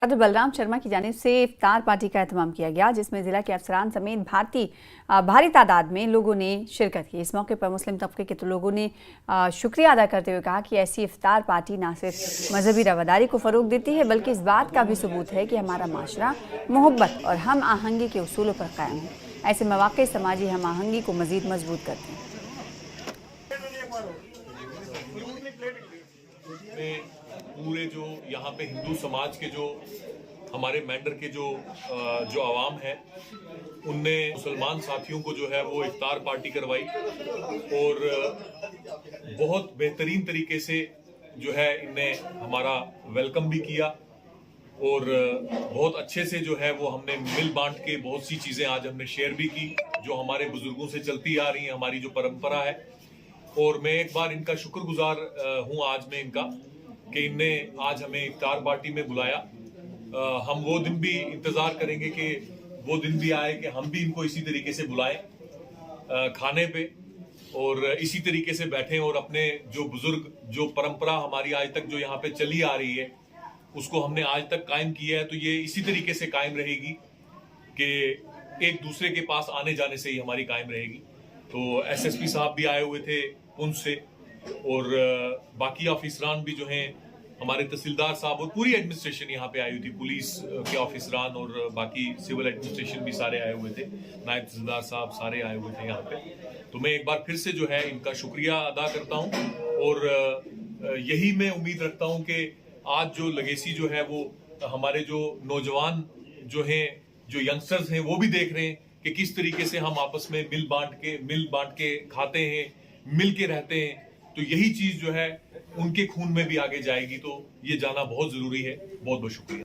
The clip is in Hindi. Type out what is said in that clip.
सदर बलराम शर्मा की जानिब से इफ्तार पार्टी का एहतमाम किया गया, जिसमें जिला के अफसरान समेत भारी तादाद में लोगों ने शिरकत की। इस मौके पर मुस्लिम तबके के लोगों ने शुक्रिया अदा करते हुए कहा कि ऐसी इफ्तार पार्टी न सिर्फ मजहबी रवादारी को फ़रोग देती है, बल्कि इस बात का भी सबूत है कि हमारा माशरा मोहब्बत और हम आहंगी के उसूलों पर कायम है। ऐसे मौके समाजी हम आहंगी को मज़ीद मजबूत करते हैं। पूरे जो यहाँ पे हिंदू समाज के जो हमारे मैंडर के जो आवाम है, उनने मुसलमान साथियों को जो है वो इफ्तार पार्टी करवाई और बहुत बेहतरीन तरीके से जो है इनने हमारा वेलकम भी किया और बहुत अच्छे से जो है वो हमने मिल बांट के बहुत सी चीज़ें आज हमने शेयर भी की जो हमारे बुजुर्गों से चलती आ रही हैं, हमारी जो परंपरा है। और मैं एक बार इनका शुक्रगुजार हूँ आज मैं इनका कि इनने आज हमें इफ्तार पार्टी में बुलाया। हम वो दिन भी इंतज़ार करेंगे कि वो दिन भी आए कि हम भी इनको इसी तरीके से बुलाएं खाने पे और इसी तरीके से बैठें और अपने जो बुजुर्ग जो परंपरा हमारी आज तक जो यहाँ पे चली आ रही है उसको हमने आज तक कायम किया है, तो ये इसी तरीके से कायम रहेगी कि एक दूसरे के पास आने जाने से ही हमारी कायम रहेगी। तो एसएसपी साहब भी आए हुए थे पुंछ से और बाकी ऑफिसरान भी जो हैं, हमारे तहसीलदार साहब और पूरी एडमिनिस्ट्रेशन यहाँ पे आई हुई थी, पुलिस के ऑफिसरान और बाकी सिविल एडमिनिस्ट्रेशन भी सारे आए हुए थे, नायब तहसीलदार साहब सारे आए हुए थे यहाँ पे। तो मैं एक बार फिर से जो है इनका शुक्रिया अदा करता हूँ और यही मैं उम्मीद रखता हूँ कि आज जो लेगेसी जो है वो हमारे जो नौजवान जो हैं, जो यंगस्टर्स हैं, वो भी देख रहे हैं कि किस तरीके से हम आपस में मिल बांट के खाते हैं, मिल के रहते हैं। तो यही चीज जो है उनके खून में भी आगे जाएगी, तो ये जाना बहुत जरूरी है। बहुत बहुत शुक्रिया।